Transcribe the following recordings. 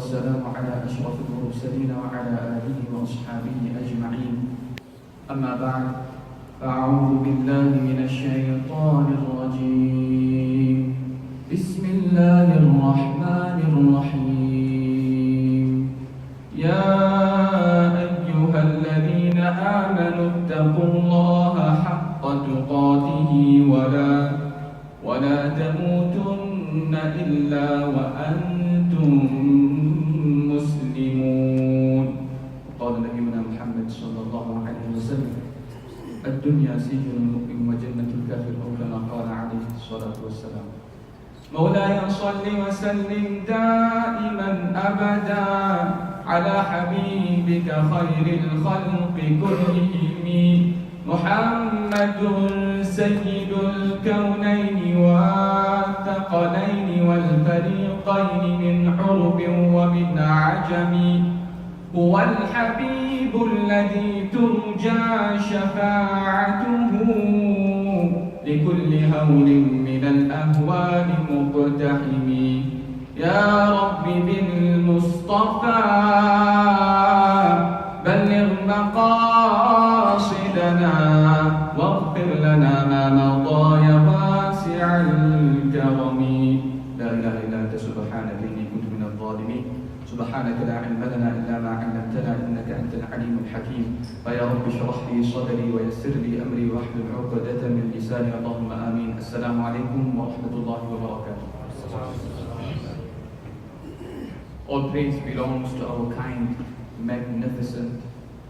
والسلام على أشرف المرسلين وعلى آله وأصحابه أجمعين. أما بعد، أعوذ بالله من الشيطان الرجيم. بسم الله الرحمن الرحيم. يا أيها الذين آمنوا اتقوا الله حق تقاته ولا تموتن إلا وأنتم مسلمون. قال نبينا محمد صلى الله عليه وسلم: الدنيا سجن المؤمن وجنة الكافر، أو كما قال عليه الصلاة والسلام. مولاي صل وسلم دائما أبدا على حبيبك خير الخلق كلهم، محمد سيد الكونين والثقلين والفريقين من عرب ومن عجم، هو الحبيب الذي ترجى شفاعته لكل هول من الأهوال مقتحم. يا رب بالمصطفى بلغ مقاصدنا واغفر لنا ما مضى يا واسع الكرم. لا إله إلا أنت سبحانك إني كنت من الظالمين. سبحانك لا علم لنا إلا ما علمتنا إنك أنت العليم الحكيم. فيا رب اشرح لي صدري ويسر لي أمري واحلل عقدة من لساني. اللهم آمين. السلام عليكم ورحمة الله وبركاته. All praise belongs to our kind, magnificent,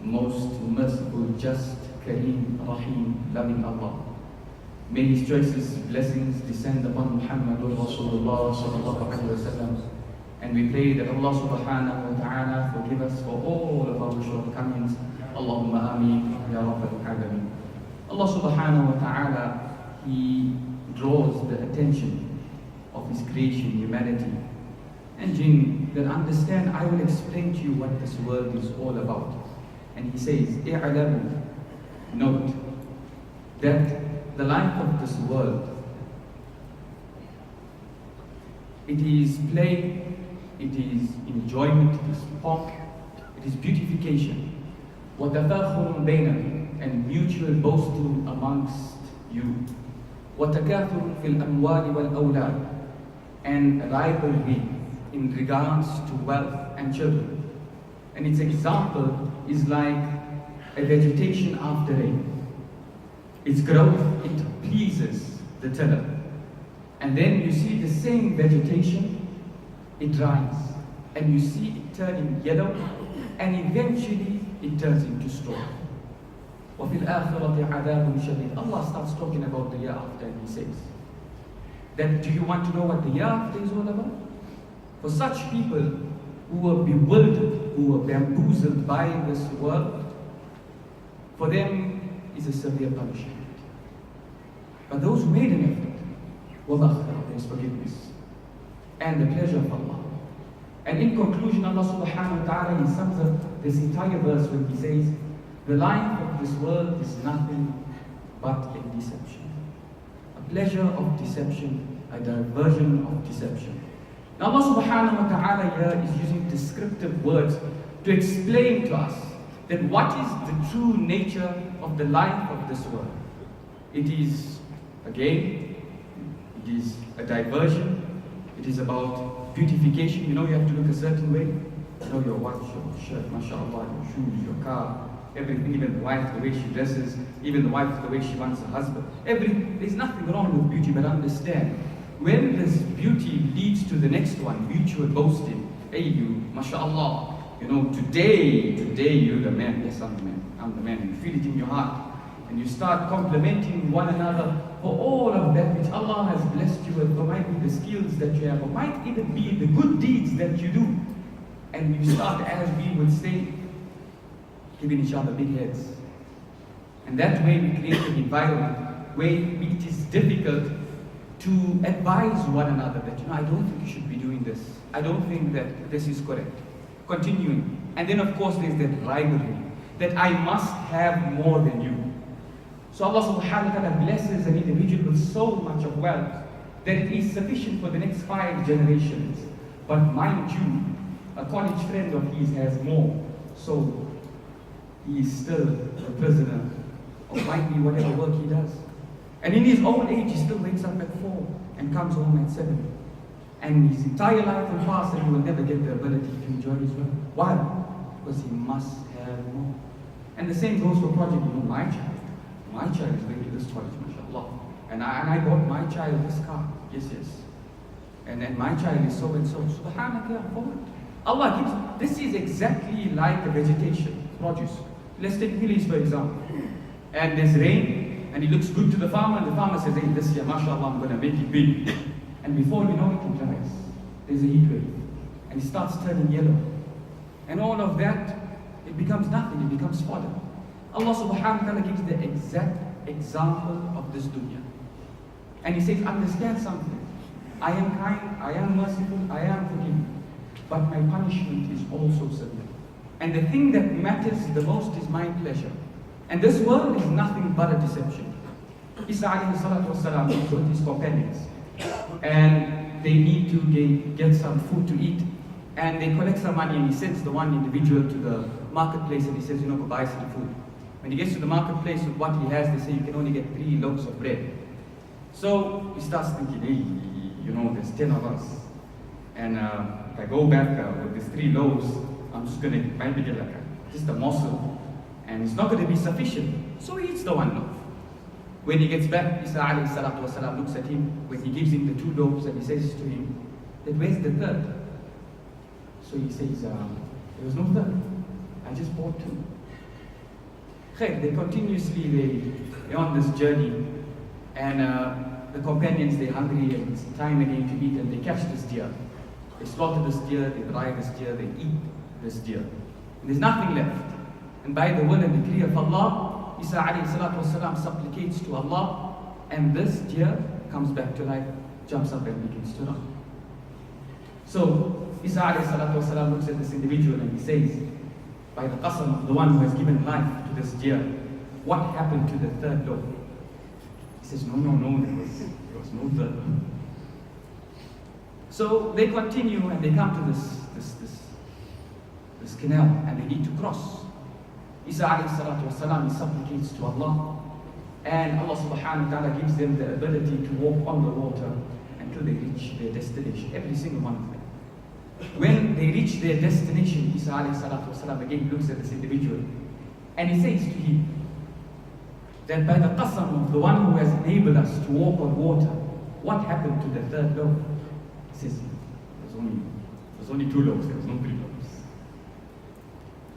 most merciful, just, Kareem, Rahim, loving Allah. May His choicest blessings descend upon Muhammadur Rasulullah sallallahu alaihi wasallam. And we pray that Allah subhanahu wa ta'ala forgive us for all of our shortcomings. Allahumma ameen, ya Rabbal Alameen. Allah subhanahu wa ta'ala, He draws the attention of His creation, humanity and jinn, that understand, I will explain to you what this world is all about. And He says, i'lamu, note that the life of this world, it is play, it is enjoyment, it is pomp, it is beautification, وَتَفَاخُرٌ بَيْنَكُمْ, and mutual boasting amongst you, وَتَكَاثُرٌ فِي الْأَمْوَالِ وَالْأَوْلَادِ, and rivalry in regards to wealth and children. And its example is like a vegetation after rain. Its growth, it pleases the tiller. And then you see the same vegetation, it dries. And you see it turning yellow, and eventually it turns into straw. وَفِي الْآخِرَةِ عَذَابٌ شَدِيدٌ. Allah starts talking about the year after, and He says that, do you want to know what the year after is all about? For such people who were bewildered, who were bamboozled by this world, for them is a severe punishment. But those who made an effort, وَمَغْفِرَةٌ, there is forgiveness and the pleasure of Allah. And in conclusion, Allah subhanahu wa ta'ala, He sums up this entire verse when He says, the life of this world is nothing but a deception. A pleasure of deception, a diversion of deception. Now Allah subhanahu wa ta'ala here is using descriptive words to explain to us that what is the true nature of the life of this world. It is a game, it is a diversion, it is about beautification. You know, you have to look a certain way. You know, your watch, your shirt, mashallah, your shoes, your car, everything, even the wife, the way she dresses, even the wife, the way she wants a husband. There's nothing wrong with beauty, but understand, when this beauty leads to the next one, mutual boasting, hey you, mashallah, you know, today you're the man, yes I'm the man, you feel it in your heart, and you start complimenting one another for all of that which Allah has blessed you with, or might be the skills that you have, or might even be the good deeds that you do, and you start, as we would say, giving each other big heads. And that way we create an environment where it is difficult to advise one another that, you know, I don't think you should be doing this. I don't think that this is correct. Continuing. And then of course there's that rivalry, that I must have more than you. So Allah subhanahu wa ta'ala blesses an individual with so much of wealth that it is sufficient for the next 5 generations. But mind you, a college friend of his has more, so he is still a prisoner of might be whatever work he does. And in his old age, he still wakes up at 4 and comes home at 7. And his entire life will pass and he will never get the ability to enjoy his work. Why? Because he must have more. And the same goes for project. You know, my child is going to this college, mashallah. And I bought my child this car. Yes. And then my child is so and so. Subhanallah, for what? Allah gives, this is exactly like a vegetation, produce. Let's take lilies for example. And there's rain, and it looks good to the farmer, and the farmer says, hey, this year, mashallah, I'm going to make it big. And before you know it dries. There's a heat wave. And it starts turning yellow. And all of that, it becomes nothing, it becomes fodder. Allah subhanahu wa ta'ala gives the exact example of this dunya. And He says, understand something. I am kind, I am merciful, I am forgiving. But my punishment is also severe. And the thing that matters the most is my pleasure. And this world is nothing but a deception. Isa alayhi salatu wasalam was with his companions. And they need to get some food to eat. And they collect some money, and he sends the one individual to the marketplace and he says, go buy some food. When he gets to the marketplace with what he has, they say you can only get 3 loaves of bread. So he starts thinking, hey, there's 10 of us. And if I go back with these 3 loaves, I'm just going to maybe get just a morsel. And it's not going to be sufficient. So he eats the 1 loaf. When he gets back, Isa alayhi salatu wasalam looks at him, when he gives him the 2 loaves, and he says to him, that where's the 3rd? So he says, there was no 3rd. I just bought 2. They continuously, they're on this journey. And the companions, they're hungry and it's time again to eat, and they catch this deer. They slaughter this deer, they dry this deer, they eat this deer. And there's nothing left. And by the will and decree of Allah, Isa alayhi salatu wasalam supplicates to Allah, and this deer comes back to life, jumps up and begins to run. So Isa alayhi salatu wasalam looks at this individual and he says, by the qasam of the one who has given life to this deer, what happened to the 3rd loaf? He says, no, there was no 3rd loaf. So they continue and they come to this canal and they need to cross. Isa alayhi salatu wasalam, he supplicates to Allah, and Allah subhanahu wa ta'ala gives them the ability to walk on the water until they reach their destination, every single one of them. When they reach their destination, Isa alayhi salatu wasalam again looks at this individual and he says to him that by the qasam of the one who has enabled us to walk on water, what happened to the 3rd loaf? He says, there was only 2 loaves, there was no 3 loaves.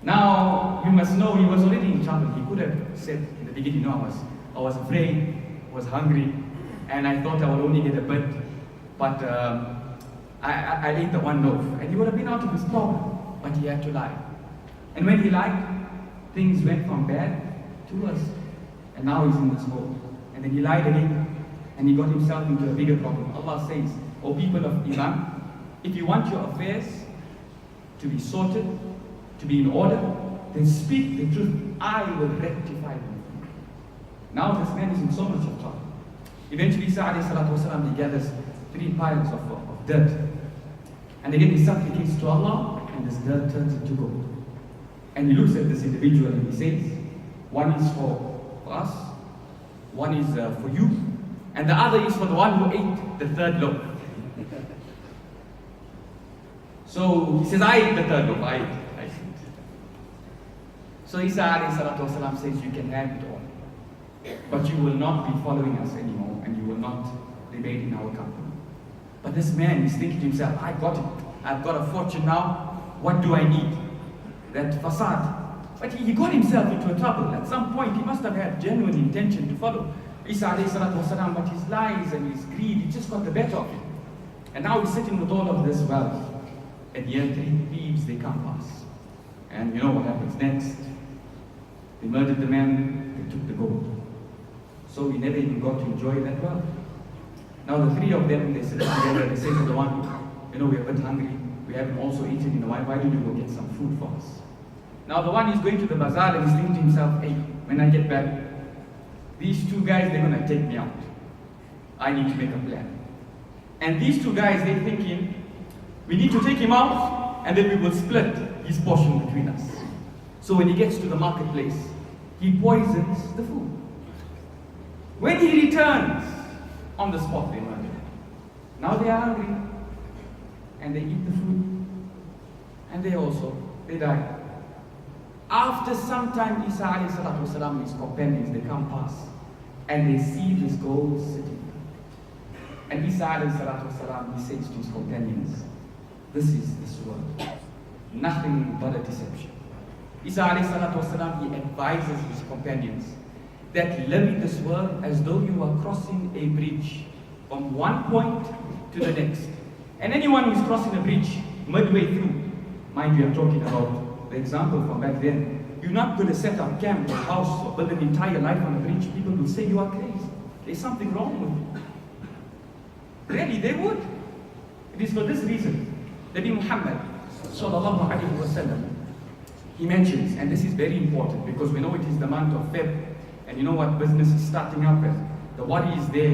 Now, you must know he was already in trouble. He could have said in the beginning, I was afraid, I was hungry, and I thought I would only get a bit, but I ate the 1 loaf, and he would have been out of his problem, but he had to lie. And when he lied, things went from bad to worse, and now he's in this hole. And then he lied again, and he got himself into a bigger problem. Allah says, O people of Iman, if you want your affairs to be sorted, to be in order, then speak the truth. I will rectify them. Now this man is in so much of trouble. Eventually, Isa alayhi salatu wasalam, he gathers 3 piles of dirt. And again he supplicates to Allah, and this dirt turns into gold. And he looks at this individual and he says, one is for us, one is for you, and the other is for the one who ate the 3rd loaf. So he says, I ate the 3rd loaf, I ate it. So Isa alayhi salatu wasalam says, you can have it all, but you will not be following us anymore, and you will not remain in our company. But this man is thinking to himself, I got it, I've got a fortune now, what do I need? That facade. But he got himself into a trouble. At some point he must have had genuine intention to follow Isa alayhi salatu wasalam, but his lies and his greed, he just got the better of him. And now he's sitting with all of this wealth, and yet 3 thieves, they come past. And you know what happens next? They murdered the man, they took the gold. So he never even got to enjoy that wealth. Now the 3 of them, they sit together, they say to the one, we're a bit hungry, we haven't also eaten, why don't you go get some food for us? Now the one is going to the bazaar and he's thinking to himself, hey, when I get back, these 2 guys, they're going to take me out. I need to make a plan. And these 2 guys, they're thinking, we need to take him out and then we will split his portion between us. So when he gets to the marketplace, he poisons the food. When he returns, on the spot they murder. Now they are hungry, and they eat the food, and they die. After some time, Isa alayhi salatu wasalam and his companions, they come past, and they see this gold sitting. And Isa alayhi salatu wasalam, he says to his companions, this is this world, nothing but a deception. Isa alayhi salatu wasalam, he advises his companions that live in this world as though you are crossing a bridge from one point to the next. And anyone who is crossing a bridge midway through, mind you, I'm talking about the example from back then, you're not going to set up camp or house or build an entire life on a bridge. People will say you are crazy. There's something wrong with you. Really, they would. It is for this reason Nabi Muhammad sallallahu alaihi wasallam, he mentions, and this is very important because we know it is the month of Feb, and you know what, business is starting up and the worry is there,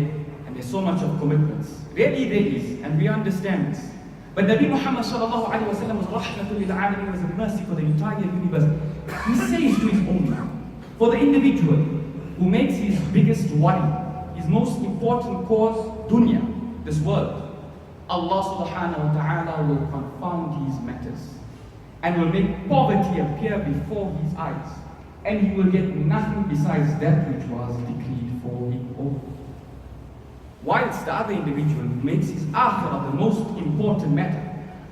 and there's so much of commitments. Really there is, and we understand this. But Nabi Muhammad sallallahu alaihi wasallam was rahmatul lil alamin, was a mercy for the entire universe. He says to his ummah, for the individual who makes his biggest worry, his most important cause, dunya, this world, Allah subhanahu wa ta'ala will confound his matters and will make poverty appear before his eyes, and he will get nothing besides that which was decreed for him all. Whilst the other individual makes his akhirah the most important matter,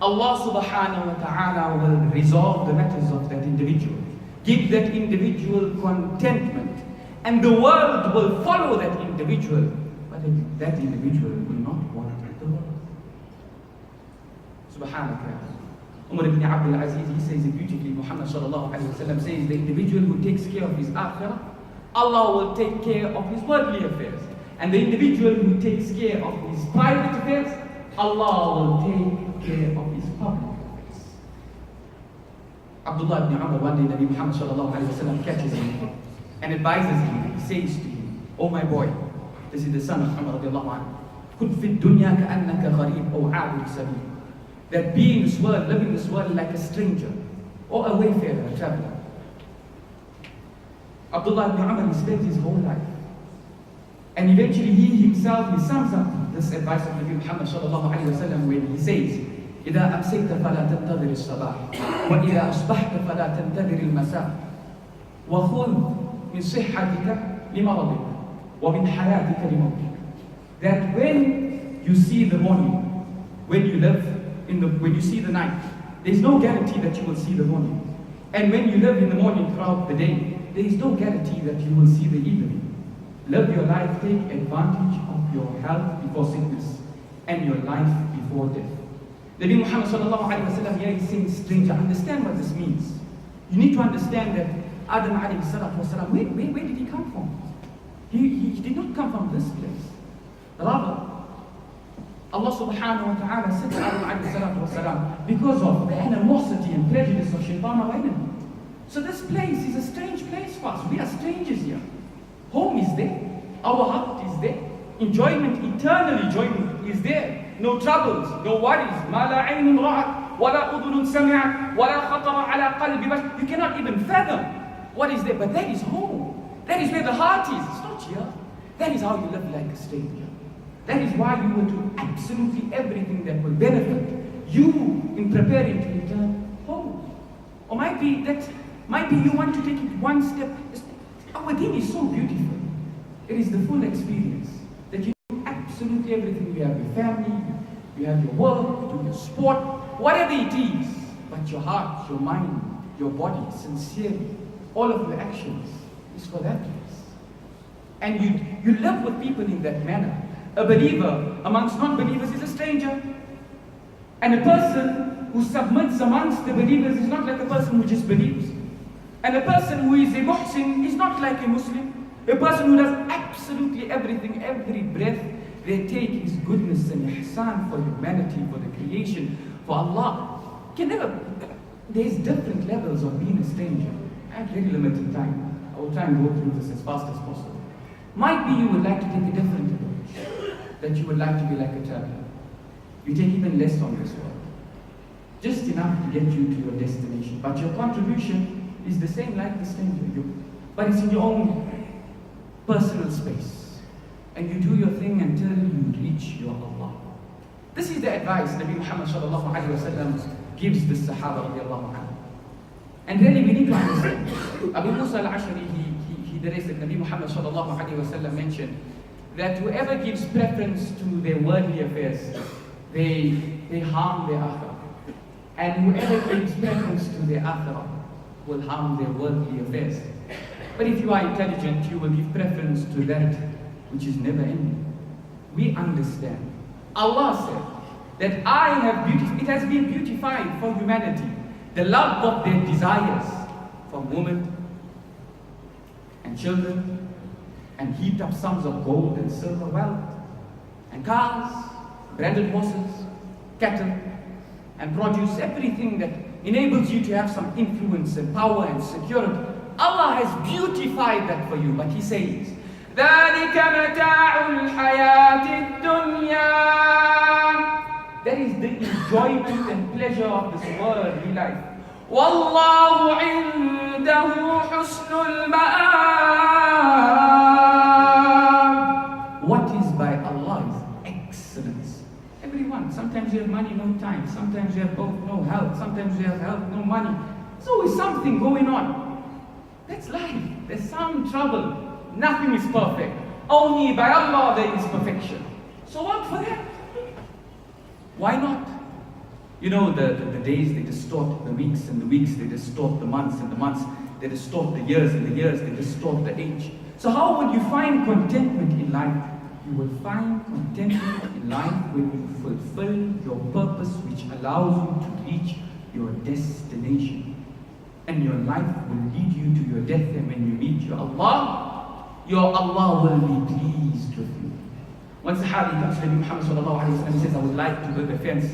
Allah subhanahu wa ta'ala will resolve the matters of that individual, give that individual contentment, and the world will follow that individual, but that individual will not want the world. Subhanallah. Umar ibn Abdul Aziz, he says it beautifully. Muhammad sallallahu alayhi wa sallam says the individual who takes care of his akhirah, Allah will take care of his worldly affairs. And the individual who takes care of his private affairs, Allah will take care of his public affairs. Abdullah ibn Umar, one day Nabi Muhammad sallallahu alayhi wa sallam catches him and advises him. He says to him, oh my boy, this is the son of Umar radiallahu anhu, كن في الدنيا كأنك غريب أو عابر سبيل. That be in this world, live in this world like a stranger or a wayfarer, a traveler. Abdullah ibn Umar, he spent his whole life. And eventually he himself, he sums up this advice of Nabi Muhammad sallallahu alayhi wa sallam when he says, إذا أمسيت فلا تنتظر الصباح وإذا أصبحت فلا تنتظر المساء وخذ من صحتك لمرضك ومن حياتك لموتك. That when you see the morning, when you live when you see the night, there's no guarantee that you will see the morning. And when you live in the morning throughout the day, there is no guarantee that you will see the evening. Live your life, take advantage of your health before sickness and your life before death. Nabi Muhammad sallallahu alayhi wa sallam here is saying, stranger, understand what this means. You need to understand that Adam alayhi salatu wa sallam, where did he come from? He did not come from this place. Rather, Allah subhanahu wa ta'ala said to Adam alayhi salatu wa salam, because of the animosity and prejudice of shaitan, our enemy. So this place is a strange place for us. We are strangers here. Home is there. Our heart is there. Enjoyment, eternal enjoyment is there. No troubles, no worries. ما لا عين رأت ولا أذن سمعت ولا خطر على قلب بشر. You cannot even fathom what is there. But that is home. That is where the heart is. It's not here. That is how you live like a stranger. That is why you will do absolutely everything that will benefit you in preparing to return home. Or might be you want to take it one step. Our deen is so beautiful. It is the full experience that you do absolutely everything. You have your family, you have your work, you do your sport, whatever it is. But your heart, your mind, your body, sincerely, all of your actions is for that place. And you live with people in that manner. A believer amongst non-believers is a stranger. And a person who submits amongst the believers is not like a person who just believes. And a person who is a muhsin is not like a Muslim. A person who does absolutely everything, every breath they take is goodness and ihsan for humanity, for the creation, for Allah. There's different levels of being a stranger. I have very limited time. I will try and go through this as fast as possible. Might be you would like to take a different approach. That you would like to be like a traveler. You take even less on this world. just enough to get you to your destination. But your contribution is the same like the stranger, but it's in your own personal space. And you do your thing until you reach your Allah. This is the advice Nabi Muhammad sallallahu alaihi wasallam gives the Sahaba radiallahu anhu. And really we need to understand. Abu Musa al-Ashari, he narrated Nabi Muhammad sallallahu alaihi wasallam mentioned that whoever gives preference to their worldly affairs, they harm their akhirah. And whoever gives preference to their akhirah will harm their worldly affairs. But if you are intelligent, you will give preference to that which is never ending. We understand. Allah said that it has been beautified for humanity, the love of their desires from women and children, and heaped up sums of gold and silver wealth, and cars, branded horses, cattle, and produce, everything that enables you to have some influence and power and security. Allah has beautified that for you, but He says, ذَلِكَ مَتَاعُ الْحَيَاةِ الدُّنْيَا. That is the enjoyment and pleasure of this worldly life. وَاللَّهُ عِنْدَهُ حُسْنُ الْمَآبِ. What is by Allah is excellence. Everyone, sometimes you have money, no time. Sometimes you have both, no health. Sometimes you have health, no money. There's always something going on. That's life. There's some trouble. Nothing is perfect. Only by Allah there is perfection. So what for that? Why not? You know, the days they distort the weeks, and the weeks they distort the months, and the months they distort the years, and the years they distort the age. So how will you find contentment in life? You will find contentment in life when you fulfill your purpose, which allows you to reach your destination. And your life will lead you to your death, and when you meet your Allah will be pleased with you. One Sahabi comes to Nabi Muhammad sallallahu alaihi wasallam, he says, I would like to build a fence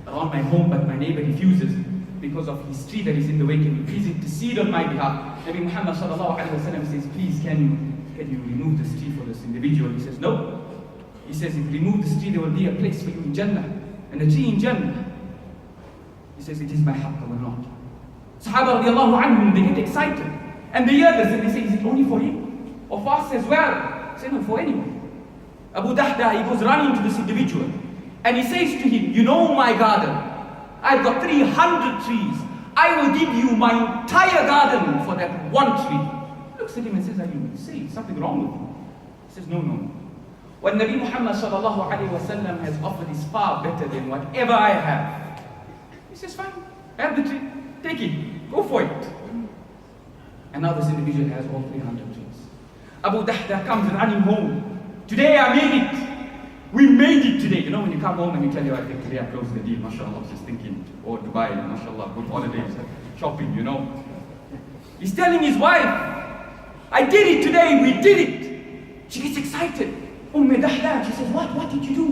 around my home, but my neighbor refuses because of his tree that is in the way. Can you please intercede on my behalf? Nabi Muhammad sallallahu alaihi wasallam says, please, can you remove this tree for this individual? He says, no. He says, if you remove this tree, there will be a place for you in Jannah, and a tree in Jannah. He says, it is my haqq or not. Sahaba radiallahu anhum, they get excited. And they hear this and they say, is it only for him? Or for us as well? Say, no, for anyone. Abu Dahda, he goes running to this individual. And he says to him, you know my garden. I've got 300 trees. I will give you my entire garden for that one tree. He looks at him and says, are you insane? Something wrong with you? He says, no, no. What Nabi Muhammad sallallahu alayhi wa sallam has offered is far better than whatever I have. He says, fine, have the tree. Take it, go for it. And now this individual has all 300 trees. Abu Dahda comes running home. Today I made it. We made it today. You know, when you come home and you tell your wife, today I closed the deal, mashallah, I was just thinking, or Dubai, mashallah, good holidays, shopping, you know. He's telling his wife, I did it today, we did it. She gets excited. Dahda, she says, what did you do?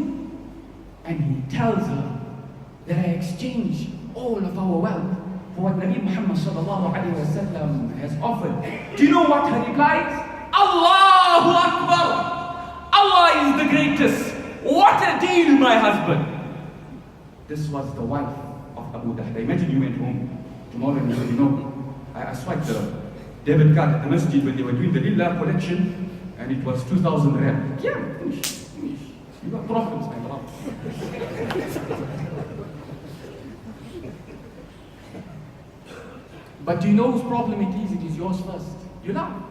And he tells her that I exchanged all of our wealth for what Nabi Muhammad sallallahu alaihi wasallam has offered. Do you know what her reply is? Allahu Akbar! Allah is the greatest. What a deal, my husband! This was the wife of Abu Dahda. Imagine you went home tomorrow and you said, you know, I swiped the debit card at the masjid when they were doing the Lillah collection, and it was 2,000 rand. Yeah, finish. You got problems, my brother. But do you know whose problem it is? It is yours first. You know?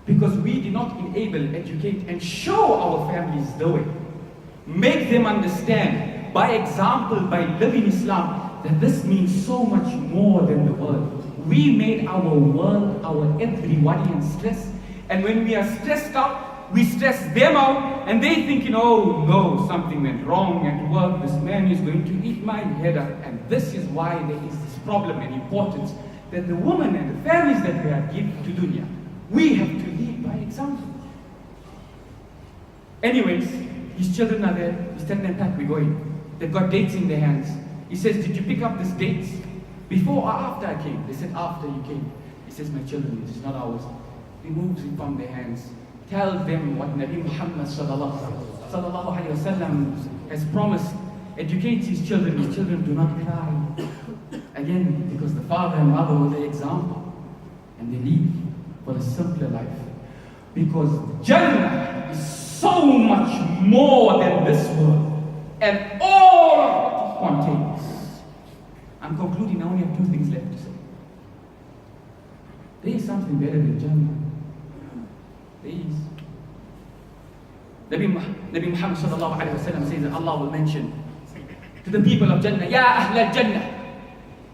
Because we did not enable, educate, and show our families the way. Make them understand, by example, by living Islam, that this means so much more than the world. We made our world, our everybody in stress. And when we are stressed out, we stress them out, and they thinking, oh no, something went wrong at work, this man is going to eat my head up. And this is why there is this problem and importance that the women and the families that we are given to dunya, we have to lead by example. Anyways, his children are there, he's telling them, Pat, we're going. They've got dates in their hands. He says, did you pick up these dates before or after I came? They said, after you came. He says, my children, it is not ours. Removes it from their hands. Tell them what Nabi Muhammad sallallahu alaihi wasallam has promised. Educates his children do not cry. Again, because the father and mother were the example, and they leave for a simpler life. Because Jannah is so much more than this world, and all of what it contains. I'm concluding, I only have 2 things left to say. There is something better than Jannah. There is. Nabi Muhammad sallallahu alayhi wa sallam says that Allah will mention to the people of Jannah, Ya Ahl al-Jannah,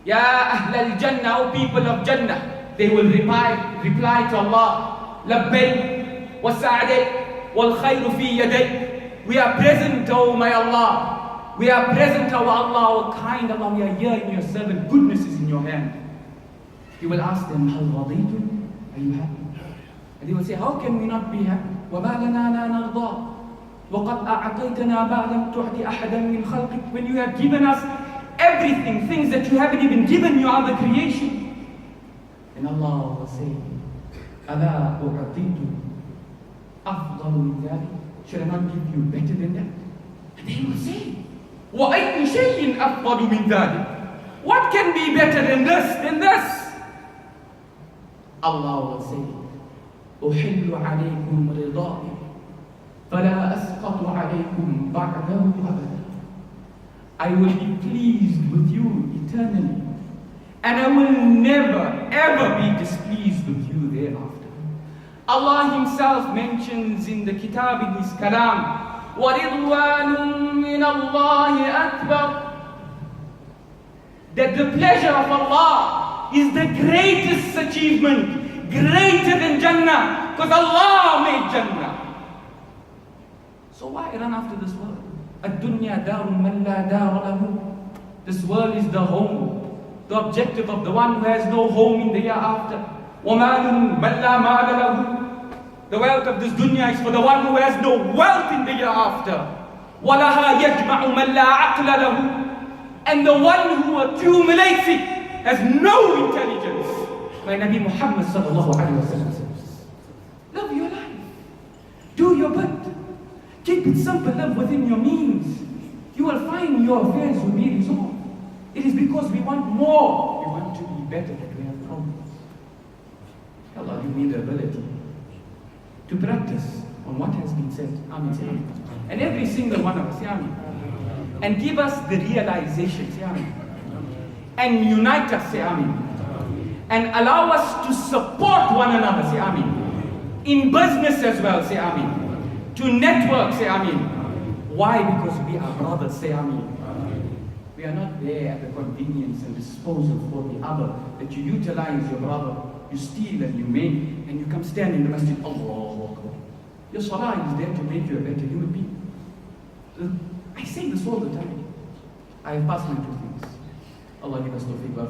Ya Ahl al-Jannah, O people of Jannah. They will reply to Allah, Labbayk wa sa'adayk wal khayru fi yadayk. We are present, O my Allah. We are present, O Allah, O kind Allah. We are here in your servant. Goodness is in your hand. He will ask them, Hal radaytum? Are you happy? And they will say, how can we not be happy? وَمَا لَنَا لَا نَرْضَى وَقَدْ أَعْطَيْتَنَا بَعْ لَمْ تُعْطِ أَحَدًا مِنْ خَلْقِكَ. When you have given us everything, things that you haven't even given your other creation. And Allah will say, أَلَا أُعْطِيتُ أَفْضَلُ مِنْ ذَلِكَ. Should I not give you better than that? And they will say, وَأَيُّ شَيْءٍ أَفْضَلُ مِنْ ذَلِكَ. What can be better than this? Allah will say, أحل عليكم رضائي فلا أسقط عليكم بعده أبدا. I will be pleased with you eternally, and I will never ever be displeased with you thereafter. Allah Himself mentions in the Kitab, in His Kalam, وَرِضْوَانٌ مِّنَ اللَّهِ أَكْبَرُ, that the pleasure of Allah is the greatest achievement, greater than Jannah, because Allah made Jannah. So why run after this world? الدنيا دار من لا دار له. This world is the home, the objective of the one who has no home in the year after. وَمَالٌ مَنْ لَا مَالَ لَهُ. The wealth of this dunya is for the one who has no wealth in the year after. وَلَهَا يَجْمَعُ مَنْ لَا عَقْلَ لَهُ. And the one who accumulates it has no intelligence. My Nabi Muhammad sallallahu alayhi wa sallam says, love your life, do your bit, keep it simple, live within your means. You will find your affairs will be resolved. It is because we want more, we want to be better, that we have problems. Allah give me the ability to practice on what has been said. Amen. Say amen. And every single one of us, say amen. And give us the realization, say amen. And unite us, say amen. And allow us to support one another, say amen. In business as well, say amen. To network, say amen. Why? Because we are brothers, say amen. We are not there at the convenience and disposal for the other, that you utilize your brother, you steal and you maim, and you come stand in the masjid, Allahu Akbar. Your salah is there to make you a better human being. I say this all the time. I have passed my 2 things. Allah give us tawfiq wa